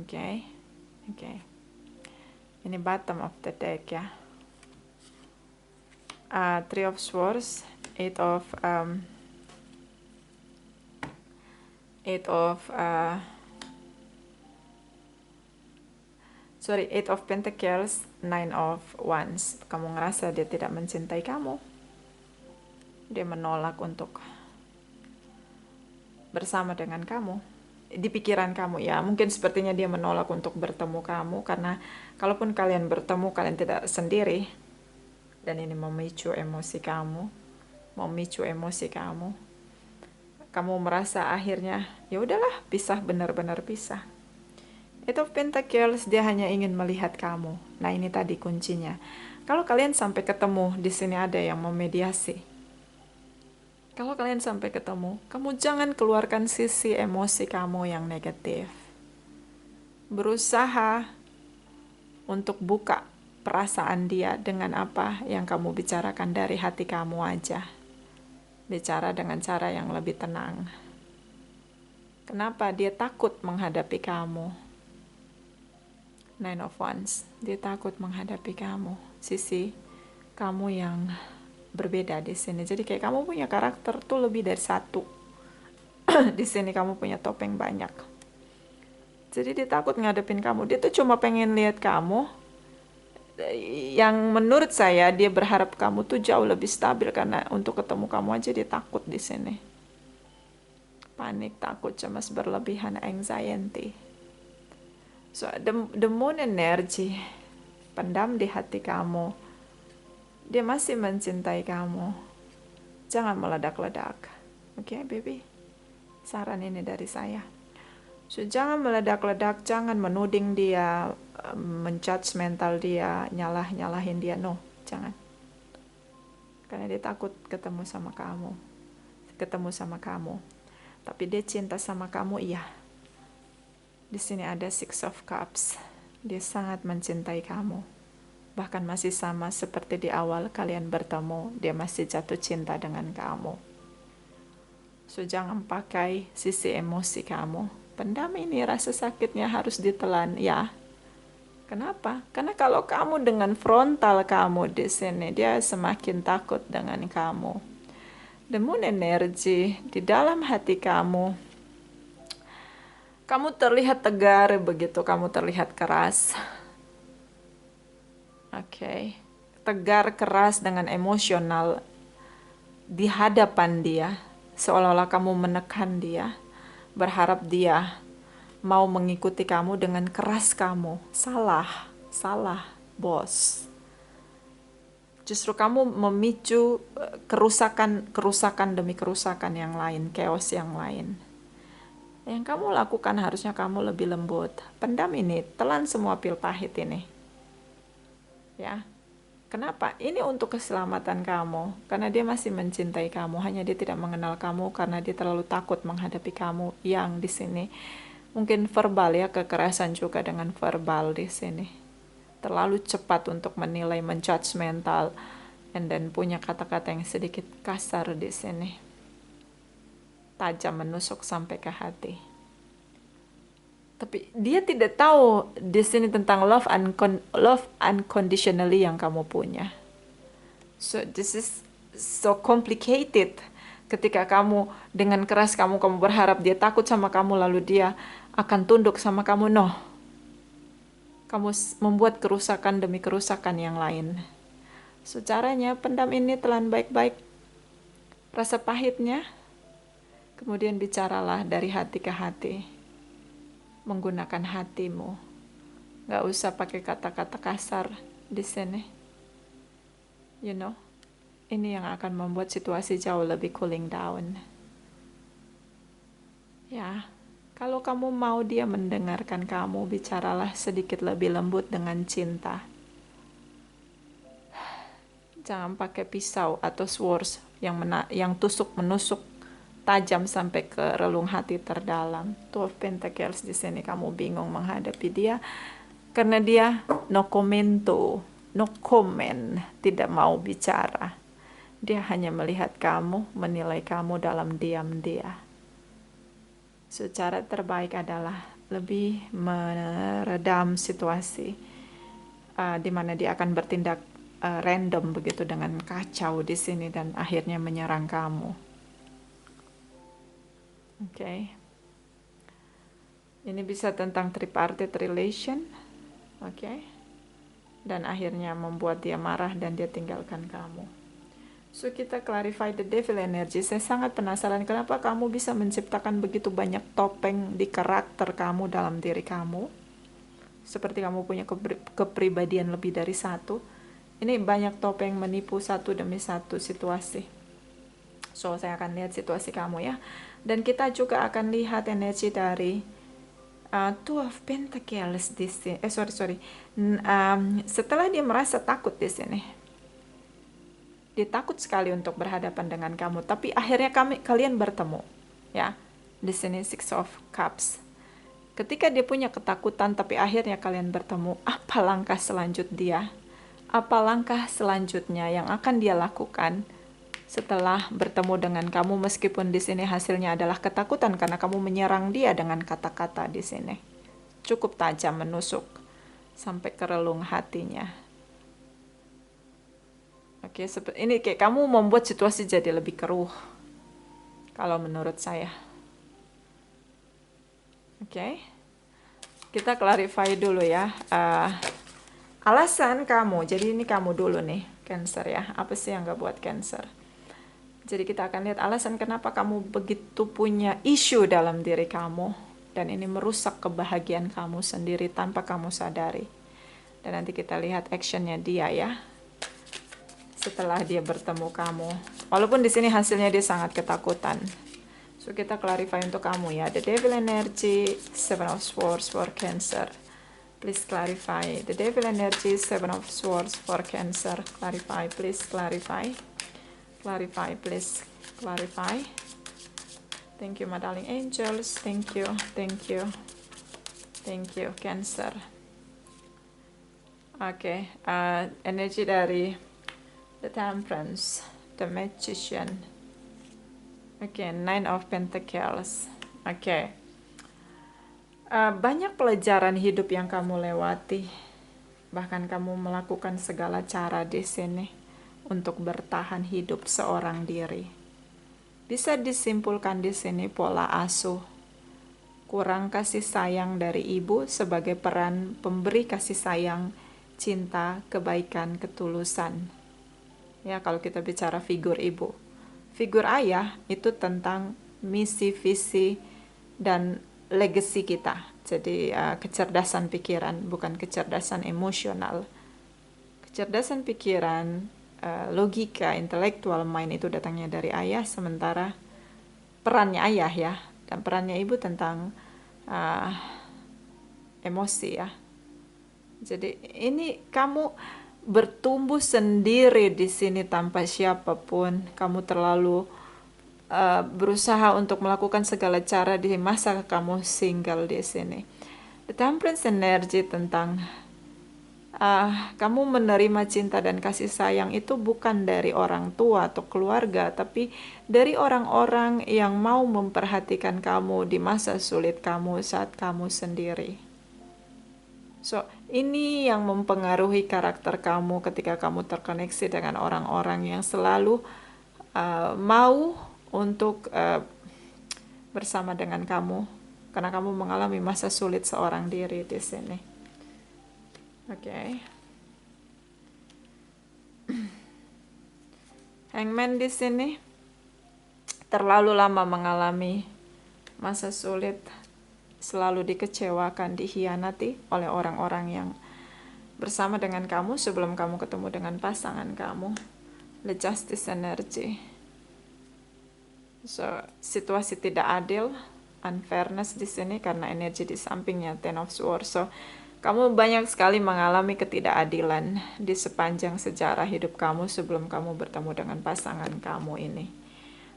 Speaker 1: Oke. Ini bottom of the deck ya. Three of Swords, Eight of Pentacles, Nine of Wands. Kamu ngerasa dia tidak mencintai kamu. Dia menolak untuk bersama dengan kamu. Di pikiran kamu ya, mungkin sepertinya dia menolak untuk bertemu kamu, karena kalaupun kalian bertemu, kalian tidak sendiri. Dan ini memicu emosi kamu. Kamu merasa akhirnya, ya udahlah, pisah, benar-benar pisah. Eight of Pentacles, dia hanya ingin melihat kamu. Nah, ini tadi kuncinya. Kalau kalian sampai ketemu, di sini ada yang memediasi. Kalau kalian sampai ketemu, kamu jangan keluarkan sisi emosi kamu yang negatif. Berusaha untuk buka perasaan dia dengan apa yang kamu bicarakan dari hati kamu aja. Bicara dengan cara yang lebih tenang. Kenapa? Dia takut menghadapi kamu. Nine of Wands, dia takut menghadapi kamu. Sisi kamu yang berbeda di sini. Jadi kayak kamu punya karakter tuh lebih dari satu. Di sini kamu punya topeng banyak. Jadi dia takut ngadepin kamu. Dia tuh cuma pengen lihat kamu. Yang menurut saya dia berharap kamu tuh jauh lebih stabil, karena untuk ketemu kamu aja dia takut di sini. Panik, takut, cemas berlebihan, anxiety. So, the moon energy, pendam di hati kamu. Dia masih mencintai kamu. Jangan meledak-ledak. Oke, baby? Saran ini dari saya. So, jangan meledak-ledak, jangan menuding dia, menjudgmental dia, nyalahin dia. No, jangan. Karena dia takut ketemu sama kamu. Tapi dia cinta sama kamu, iya. Di sini ada Six of Cups. Dia sangat mencintai kamu. Bahkan masih sama seperti di awal kalian bertemu. Dia masih jatuh cinta dengan kamu. So, jangan pakai sisi emosi kamu. Pendam ini, rasa sakitnya harus ditelan, ya. Kenapa? Karena kalau kamu dengan frontal kamu di sini, dia semakin takut dengan kamu. The moon energy di dalam hati kamu. Kamu terlihat tegar begitu, kamu terlihat keras. Oke. Tegar, keras, dengan emosional di hadapan dia. Seolah-olah kamu menekan dia. Berharap dia mau mengikuti kamu dengan keras kamu. Salah, bos. Justru kamu memicu kerusakan demi kerusakan yang lain, chaos yang lain. Yang kamu lakukan harusnya kamu lebih lembut. Pendam ini, telan semua pil pahit ini. Ya. Kenapa? Ini untuk keselamatan kamu. Karena dia masih mencintai kamu. Hanya dia tidak mengenal kamu karena dia terlalu takut menghadapi kamu. Yang di sini mungkin verbal ya, kekerasan juga dengan verbal di sini. Terlalu cepat untuk menilai, menjudgmental, and then punya kata-kata yang sedikit kasar di sini. Tajam, menusuk sampai ke hati. Tapi dia tidak tahu di sini tentang love unconditionally yang kamu punya. So this is so complicated. Ketika kamu dengan keras kamu berharap dia takut sama kamu, lalu dia akan tunduk sama kamu. No. Kamu membuat kerusakan demi kerusakan yang lain. So caranya pendam ini, telan baik-baik rasa pahitnya. Kemudian bicaralah dari hati ke hati, menggunakan hatimu. Gak usah pakai kata-kata kasar di sini. You know, ini yang akan membuat situasi jauh lebih cooling down. Ya, kalau kamu mau dia mendengarkan kamu, bicaralah sedikit lebih lembut dengan cinta. Jangan pakai pisau atau swords yang tusuk menusuk tajam sampai ke relung hati terdalam. Two of Pentacles di sini kamu bingung menghadapi dia karena dia no commento, no comment, tidak mau bicara. Dia hanya melihat kamu, menilai kamu dalam diam dia. Cara terbaik adalah lebih meredam situasi di mana dia akan bertindak random begitu dengan kacau di sini dan akhirnya menyerang kamu. Oke. Ini bisa tentang tripartite relation. Oke. Dan akhirnya membuat dia marah dan dia tinggalkan kamu. So kita clarify the devil energy. Saya sangat penasaran kenapa kamu bisa menciptakan begitu banyak topeng di karakter kamu dalam diri kamu. Seperti kamu punya kepribadian lebih dari satu. Ini banyak topeng menipu satu demi satu situasi. So saya akan lihat situasi kamu ya. Dan kita juga akan lihat energi dari Two of Pentacles di sini. Setelah dia merasa takut di sini. Dia takut sekali untuk berhadapan dengan kamu, tapi akhirnya kalian bertemu. Ya. Di sini Six of Cups. Ketika dia punya ketakutan tapi akhirnya kalian bertemu, apa langkah selanjutnya dia? Apa langkah selanjutnya yang akan dia lakukan setelah bertemu dengan kamu, meskipun di sini hasilnya adalah ketakutan karena kamu menyerang dia dengan kata-kata di sini. Cukup tajam menusuk sampai ke relung hatinya. Oke, ini kayak kamu membuat situasi jadi lebih keruh. Kalau menurut saya. Oke. Kita clarify dulu ya. Alasan kamu, jadi ini kamu dulu nih, Cancer ya. Apa sih yang gak buat Cancer? Jadi kita akan lihat alasan kenapa kamu begitu punya isu dalam diri kamu. Dan ini merusak kebahagiaan kamu sendiri tanpa kamu sadari. Dan nanti kita lihat actionnya dia ya. Setelah dia bertemu kamu. Walaupun di sini hasilnya dia sangat ketakutan. So kita clarify untuk kamu ya. The Devil Energy, Seven of Swords for Cancer. Please clarify. The Devil Energy, Seven of Swords for Cancer. Clarify, please clarify. Clarify, please clarify. Thank you, my darling angels. Thank you, thank you, thank you, Cancer. Oke, energi dari The Temperance, The Magician. Oke, Nine of Pentacles. Oke. Banyak pelajaran hidup yang kamu lewati. Bahkan kamu melakukan segala cara di sini untuk bertahan hidup seorang diri. Bisa disimpulkan di sini pola asuh. Kurang kasih sayang dari ibu sebagai peran pemberi kasih sayang, cinta, kebaikan, ketulusan. Ya, kalau kita bicara figur ibu. Figur ayah itu tentang misi, visi, dan legacy kita. Jadi kecerdasan pikiran, bukan kecerdasan emosional. Kecerdasan pikiran, logika, intelektual mind itu datangnya dari ayah, sementara perannya ayah ya, dan perannya ibu tentang emosi ya. Jadi ini kamu bertumbuh sendiri di sini tanpa siapapun. Kamu terlalu berusaha untuk melakukan segala cara di masa kamu single di sini. The Temperance energy tentang kamu menerima cinta dan kasih sayang itu bukan dari orang tua atau keluarga, tapi dari orang-orang yang mau memperhatikan kamu di masa sulit kamu saat kamu sendiri. So, ini yang mempengaruhi karakter kamu ketika kamu terkoneksi dengan orang-orang yang selalu mau untuk bersama dengan kamu karena kamu mengalami masa sulit seorang diri di sini. Oke. Hangman di sini. terlalu lama mengalami masa sulit, selalu dikecewakan, dikhianati oleh orang-orang yang bersama dengan kamu sebelum kamu ketemu dengan pasangan kamu. The justice energy. So, situasi tidak adil, unfairness di sini karena energi di sampingnya Ten of Swords. So, kamu banyak sekali mengalami ketidakadilan di sepanjang sejarah hidup kamu sebelum kamu bertemu dengan pasangan kamu ini.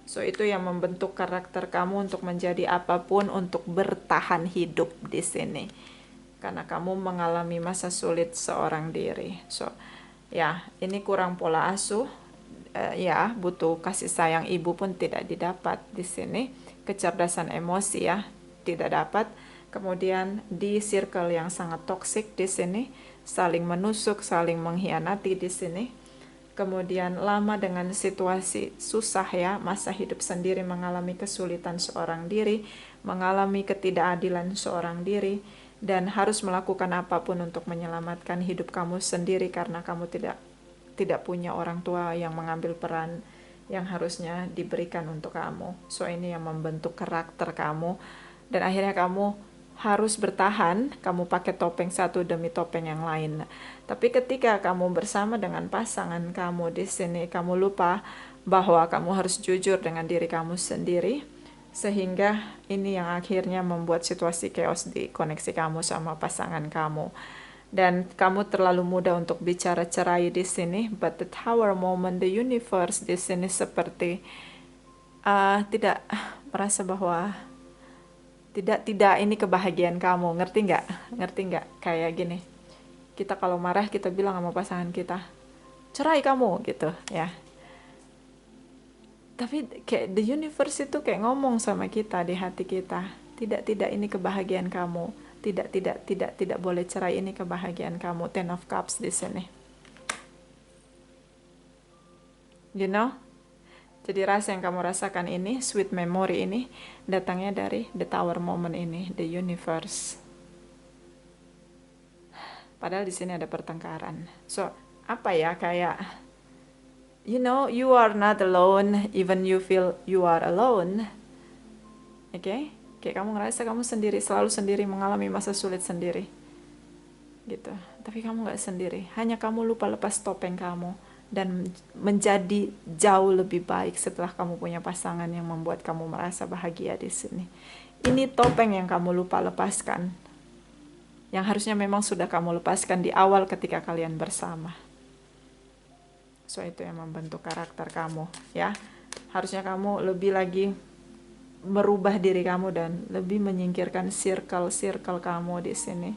Speaker 1: So, itu yang membentuk karakter kamu untuk menjadi apapun, untuk bertahan hidup di sini. Karena kamu mengalami masa sulit seorang diri. So, ya, ini kurang pola asuh. Ya, butuh kasih sayang ibu pun tidak didapat di sini. Kecerdasan emosi ya, tidak dapat. Kemudian di circle yang sangat toksik di sini, saling menusuk, saling mengkhianati di sini. Kemudian lama dengan situasi susah ya, masa hidup sendiri, mengalami kesulitan seorang diri, mengalami ketidakadilan seorang diri, dan harus melakukan apapun untuk menyelamatkan hidup kamu sendiri karena kamu tidak punya orang tua yang mengambil peran yang harusnya diberikan untuk kamu. So ini yang membentuk karakter kamu, dan akhirnya kamu harus bertahan, kamu pakai topeng satu demi topeng yang lain. Tapi ketika kamu bersama dengan pasangan kamu di sini, kamu lupa bahwa kamu harus jujur dengan diri kamu sendiri, sehingga ini yang akhirnya membuat situasi chaos di koneksi kamu sama pasangan kamu. Dan kamu terlalu mudah untuk bicara cerai di sini, but the tower moment, the universe di sini seperti tidak merasa bahwa tidak ini kebahagiaan kamu. Ngerti nggak kayak gini, kita kalau marah kita bilang sama pasangan kita, cerai kamu gitu ya, tapi kayak the universe itu kayak ngomong sama kita di hati kita, tidak ini kebahagiaan kamu, tidak boleh cerai, ini kebahagiaan kamu. Ten of Cups di sini, you know. Jadi rasa yang kamu rasakan ini, sweet memory ini, datangnya dari the tower moment ini, the universe. Padahal di sini ada pertengkaran. So, apa ya, kayak, you know, you are not alone, even you feel you are alone. Oke? Kayak kamu ngerasa kamu sendiri, selalu sendiri, mengalami masa sulit sendiri. Gitu. Tapi kamu gak sendiri. Hanya kamu lupa lepas topeng kamu. Dan menjadi jauh lebih baik setelah kamu punya pasangan yang membuat kamu merasa bahagia di sini. Ini topeng yang kamu lupa lepaskan, yang harusnya memang sudah kamu lepaskan di awal ketika kalian bersama. So itu yang membentuk karakter kamu ya. Harusnya kamu lebih lagi merubah diri kamu dan lebih menyingkirkan circle kamu di sini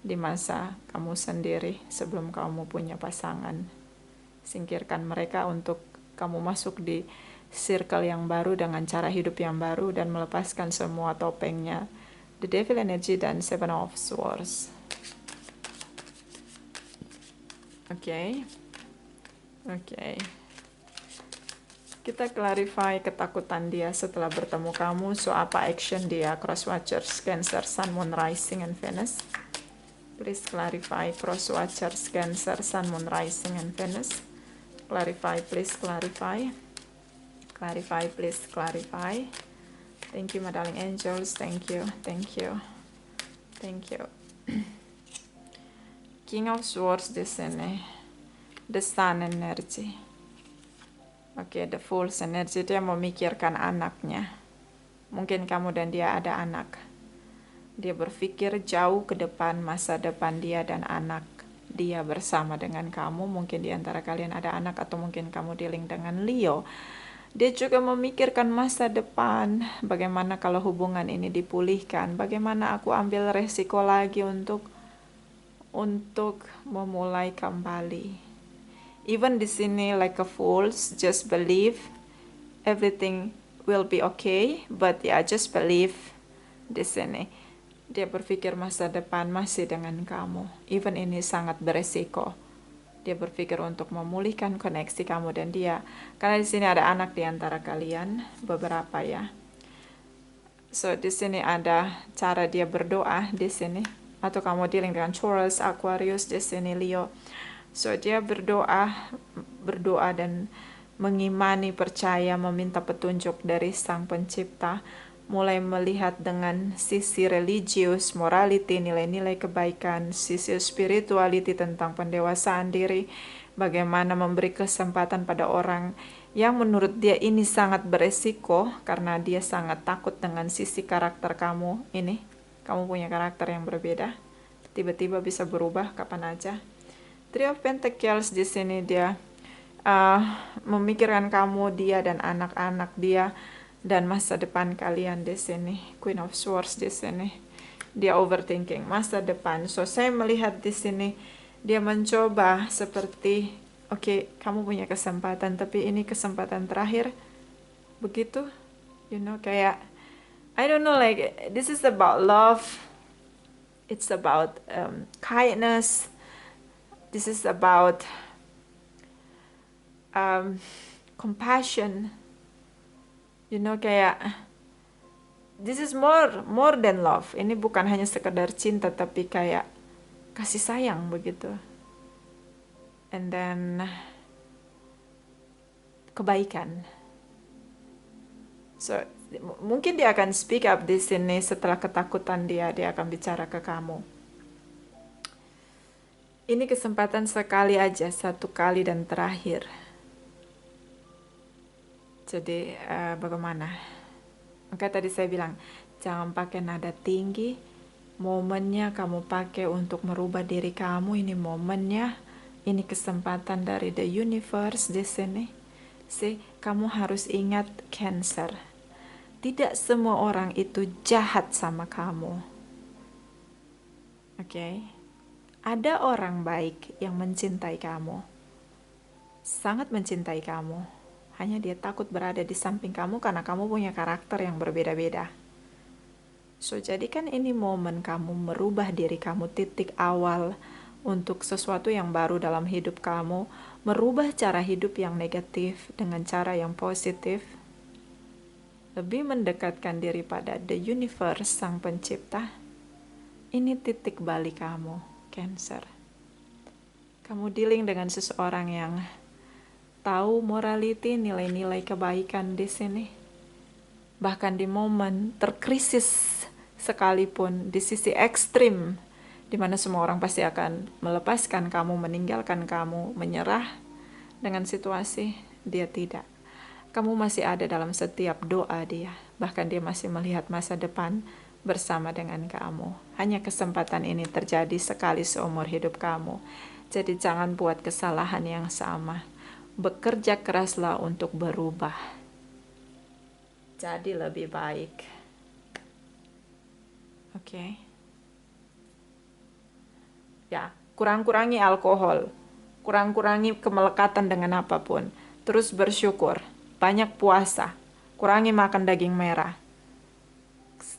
Speaker 1: di masa kamu sendiri sebelum kamu punya pasangan. Singkirkan mereka untuk kamu masuk di circle yang baru dengan cara hidup yang baru dan melepaskan semua topengnya the devil energy dan seven of swords. Oke. Kita clarify ketakutan dia setelah bertemu kamu. So apa action dia? Cross watchers Cancer, Sun, Moon, Rising, and Venus. Please clarify. Cross watchers Cancer, Sun, Moon, Rising, and Venus. Clarify, please clarify. Clarify, please clarify. Thank you, my darling angels. Thank you. King of Swords di sini. The Sun energy. Oke, the Fool's energy, dia memikirkan anaknya. Mungkin kamu dan dia ada anak. Dia berpikir jauh ke depan, masa depan dia dan anak dia bersama dengan kamu. Mungkin di antara kalian ada anak, atau mungkin kamu dealing dengan Leo. Dia juga memikirkan masa depan, bagaimana kalau hubungan ini dipulihkan, bagaimana aku ambil resiko lagi untuk memulai kembali. Even di sini like a fool, just believe everything will be okay, but ya just believe di sini. Dia berpikir masa depan masih dengan kamu. Even ini sangat beresiko. Dia berpikir untuk memulihkan koneksi kamu dan dia. Karena di sini ada anak di antara kalian, beberapa ya. So di sini ada cara dia berdoa di sini. Atau kamu dealing dengan Taurus, Aquarius di sini, Leo. So dia berdoa dan mengimani, percaya, meminta petunjuk dari Sang Pencipta, mulai melihat dengan sisi religius, morality, nilai-nilai kebaikan, sisi spirituality tentang pendewasaan diri, bagaimana memberi kesempatan pada orang yang menurut dia ini sangat beresiko karena dia sangat takut dengan sisi karakter kamu ini. Kamu punya karakter yang berbeda, tiba-tiba bisa berubah kapan aja. Three of Pentacles di sini dia memikirkan kamu, dia dan anak-anak dia dan masa depan kalian di sini. Queen of Swords di sini. Dia overthinking masa depan. So saya melihat di sini dia mencoba seperti oke, kamu punya kesempatan tapi ini kesempatan terakhir. Begitu. You know, kayak I don't know, like this is about love. It's about kindness. This is about compassion. You know, kayak this is more than love. Ini bukan hanya sekedar cinta tapi kayak kasih sayang begitu. And then kebaikan. So mungkin dia akan speak up di sini setelah ketakutan dia akan bicara ke kamu. Ini kesempatan sekali aja, satu kali dan terakhir. Jadi bagaimana? Maka tadi saya bilang jangan pakai nada tinggi. Momennya kamu pakai untuk merubah diri kamu. Ini momennya. Ini kesempatan dari the universe di sini. Kamu harus ingat Cancer. Tidak semua orang itu jahat sama kamu. Oke? Ada orang baik yang mencintai kamu. Sangat mencintai kamu. Hanya dia takut berada di samping kamu karena kamu punya karakter yang berbeda-beda. So, jadikan ini momen kamu merubah diri kamu, titik awal untuk sesuatu yang baru dalam hidup kamu, merubah cara hidup yang negatif dengan cara yang positif, lebih mendekatkan diri pada the universe, Sang Pencipta. Ini titik balik kamu, Cancer. Kamu dealing dengan seseorang yang tahu morality, nilai-nilai kebaikan di sini. Bahkan di momen terkrisis sekalipun, di sisi ekstrim, di mana semua orang pasti akan melepaskan kamu, meninggalkan kamu, menyerah dengan situasi, dia tidak. Kamu masih ada dalam setiap doa dia. Bahkan dia masih melihat masa depan bersama dengan kamu. Hanya kesempatan ini terjadi sekali seumur hidup kamu. Jadi jangan buat kesalahan yang sama. Bekerja keraslah untuk berubah. Jadi lebih baik. Oke. Ya, kurang-kurangi alkohol, kurang-kurangi kemelekatan dengan apapun, terus bersyukur, banyak puasa, kurangi makan daging merah,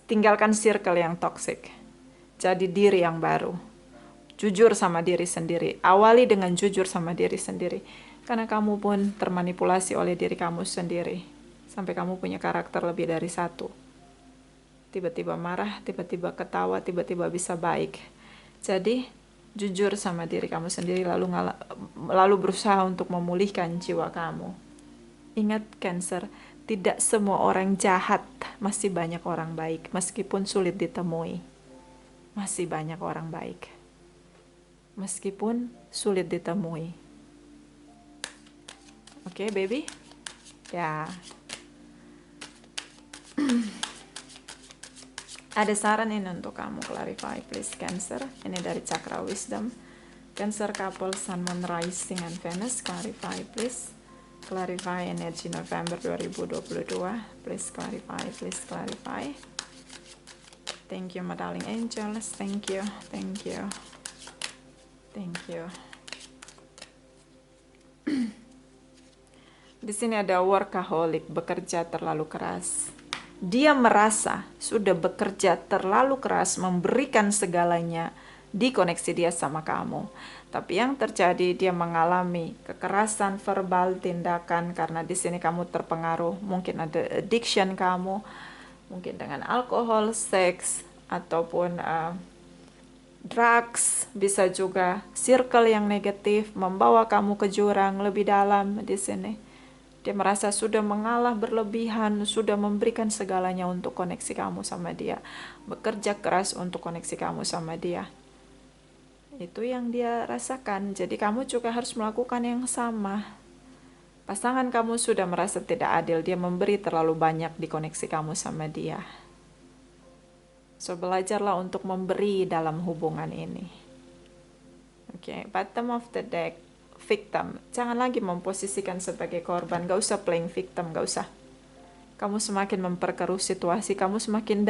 Speaker 1: tinggalkan circle yang toksik, jadi diri yang baru, jujur sama diri sendiri, awali dengan jujur sama diri sendiri, karena kamu pun termanipulasi oleh diri kamu sendiri, sampai kamu punya karakter lebih dari satu, tiba-tiba marah, tiba-tiba ketawa, tiba-tiba bisa baik, jadi jujur sama diri kamu sendiri, lalu berusaha untuk memulihkan jiwa kamu. Ingat Cancer, tidak semua orang jahat, masih banyak orang baik, meskipun sulit ditemui. Masih banyak orang baik. Meskipun sulit ditemui. Oke, baby? Ya. Ada saran ini untuk kamu, clarify please Cancer. Ini dari Chakra Wisdom. Cancer couple Sun, Moon, Rising, and Venus. Clarify please. Clarify energi November 2022. Please clarify, please clarify. Thank you my darling angels. Thank you, thank you. Thank you. Di sini ada workaholic, bekerja terlalu keras. Dia merasa sudah bekerja terlalu keras, memberikan segalanya, dikoneksi dia sama kamu. Tapi yang terjadi, dia mengalami kekerasan verbal, tindakan, karena di sini kamu terpengaruh. Mungkin ada addiction kamu, mungkin dengan alkohol, seks, ataupun drugs. Bisa juga circle yang negatif, membawa kamu ke jurang lebih dalam di sini. Dia merasa sudah mengalah berlebihan, sudah memberikan segalanya untuk koneksi kamu sama dia. Bekerja keras untuk koneksi kamu sama dia. Itu yang dia rasakan. Jadi kamu juga harus melakukan yang sama. Pasangan kamu sudah merasa tidak adil. Dia memberi terlalu banyak di koneksi kamu sama dia. So, belajarlah untuk memberi dalam hubungan ini. Oke, bottom of the deck. Victim, jangan lagi memposisikan sebagai korban, gak usah playing victim, gak usah. Kamu semakin memperkeruh situasi, kamu semakin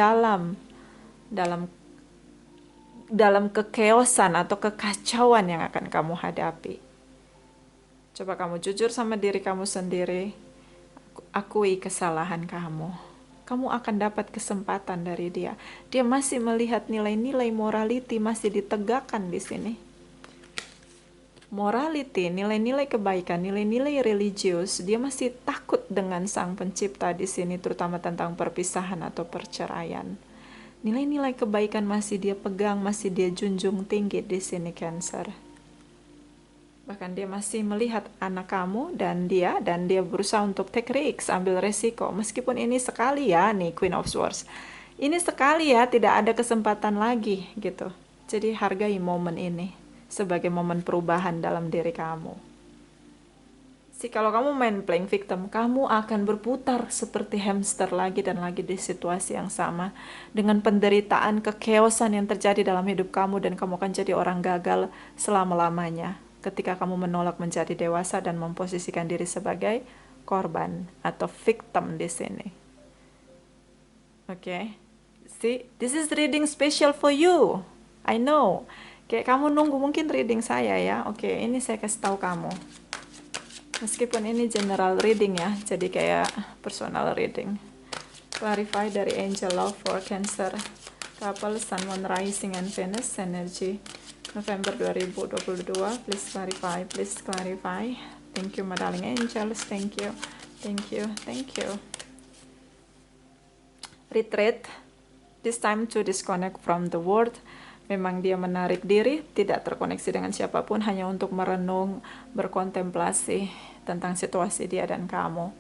Speaker 1: dalam kekeosan atau kekacauan yang akan kamu hadapi. Coba kamu jujur sama diri kamu sendiri, akui kesalahan kamu. Kamu akan dapat kesempatan dari dia. Dia masih melihat nilai-nilai morality masih ditegakkan di sini. Morality, nilai-nilai kebaikan, nilai-nilai religius, dia masih takut dengan Sang Pencipta di sini, terutama tentang perpisahan atau perceraian. Nilai-nilai kebaikan masih dia pegang, masih dia junjung tinggi di sini, Cancer. Bahkan dia masih melihat anak kamu dan dia berusaha untuk take risk, ambil resiko. Meskipun ini sekali ya, nih Queen of Swords. Ini sekali ya, tidak ada kesempatan lagi gitu. Jadi hargai momen ini sebagai momen perubahan dalam diri kamu. Kalau kamu main playing victim, kamu akan berputar seperti hamster lagi dan lagi di situasi yang sama. Dengan penderitaan, kekeosan yang terjadi dalam hidup kamu, dan kamu akan jadi orang gagal selama-lamanya. Ketika kamu menolak menjadi dewasa dan memposisikan diri sebagai korban atau victim di sini. Oke. See, this is reading special for you. I know. Kayak kamu nunggu mungkin reading saya ya. Oke, ini saya kasih tahu kamu. Meskipun ini general reading ya, jadi kayak personal reading. Clarify dari Angel Love for Cancer couple, Sun, Moon, Rising, and Venus energy November 2022. Please clarify, please clarify. Thank you, my darling angels. Thank you, thank you, thank you. Retreat. This time to disconnect from the world. Memang dia menarik diri, tidak terkoneksi dengan siapapun, hanya untuk merenung, berkontemplasi tentang situasi dia dan kamu.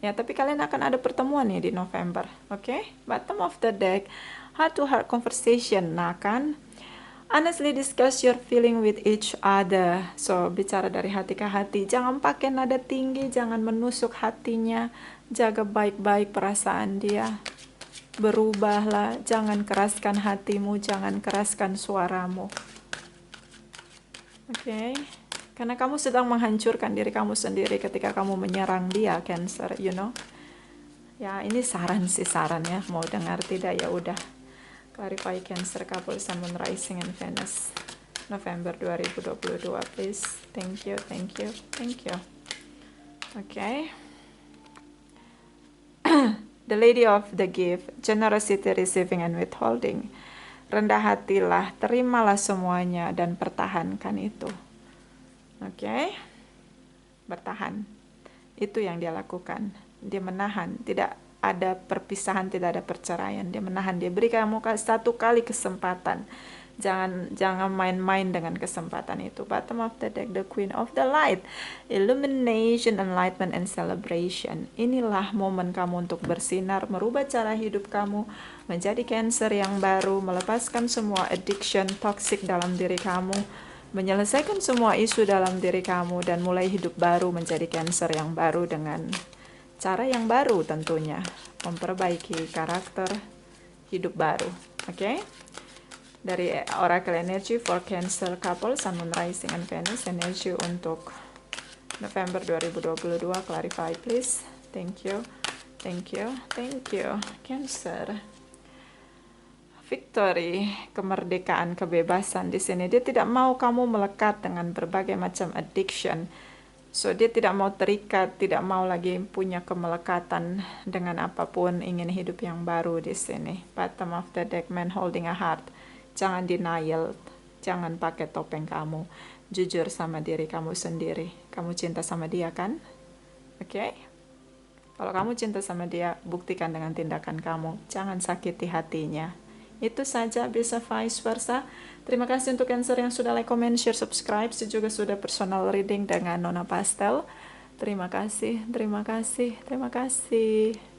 Speaker 1: Ya, tapi kalian akan ada pertemuan nih di November, oke? Bottom of the deck, heart-to-heart conversation. Nah kan, honestly discuss your feeling with each other. So, bicara dari hati ke hati. Jangan pakai nada tinggi, jangan menusuk hatinya. Jaga baik-baik perasaan dia. Berubahlah, jangan keraskan hatimu, jangan keraskan suaramu. Oke, karena kamu sedang menghancurkan diri kamu sendiri ketika kamu menyerang dia, Cancer, you know. Ya, ini saran ya, mau dengar tidak ya udah. Clarify Cancer couple, Sun, Moon, Rising, and Venus November 2022, please. Thank you, thank you, thank you. Oke. The Lady of the Gift, generosity, receiving, and withholding. Rendah hatilah, terimalah semuanya, dan pertahankan itu. Oke? Bertahan. Itu yang dia lakukan. Dia menahan, tidak ada perpisahan, tidak ada perceraian. Dia menahan, dia beri kamu satu kali kesempatan. Jangan main-main dengan kesempatan itu. Bottom of the deck, the Queen of the Light, illumination, enlightenment, and celebration. Inilah momen kamu untuk bersinar, merubah cara hidup kamu, menjadi Cancer yang baru, melepaskan semua addiction toxic dalam diri kamu, menyelesaikan semua isu dalam diri kamu, dan mulai hidup baru menjadi Cancer yang baru dengan cara yang baru tentunya. Memperbaiki karakter, hidup baru. Oke? Dari Oracle Energy for Cancer couple, Sun, Moon, Rising, and Venus energy untuk November 2022. Clarify please. Thank you, thank you, thank you. Cancer, victory, kemerdekaan, kebebasan di sini. Dia tidak mau kamu melekat dengan berbagai macam addiction. So dia tidak mau terikat, tidak mau lagi punya kemelekatan dengan apapun, ingin hidup yang baru di sini. Bottom of the deck, man holding a heart. Jangan denial, jangan pakai topeng kamu. Jujur sama diri kamu sendiri. Kamu cinta sama dia kan? Oke? Kalau kamu cinta sama dia, buktikan dengan tindakan kamu. Jangan sakiti hatinya. Itu saja, bisa vice versa. Terima kasih untuk Cancer yang sudah like, comment, share, subscribe. Juga sudah personal reading dengan Nona Pastel. Terima kasih, terima kasih, terima kasih.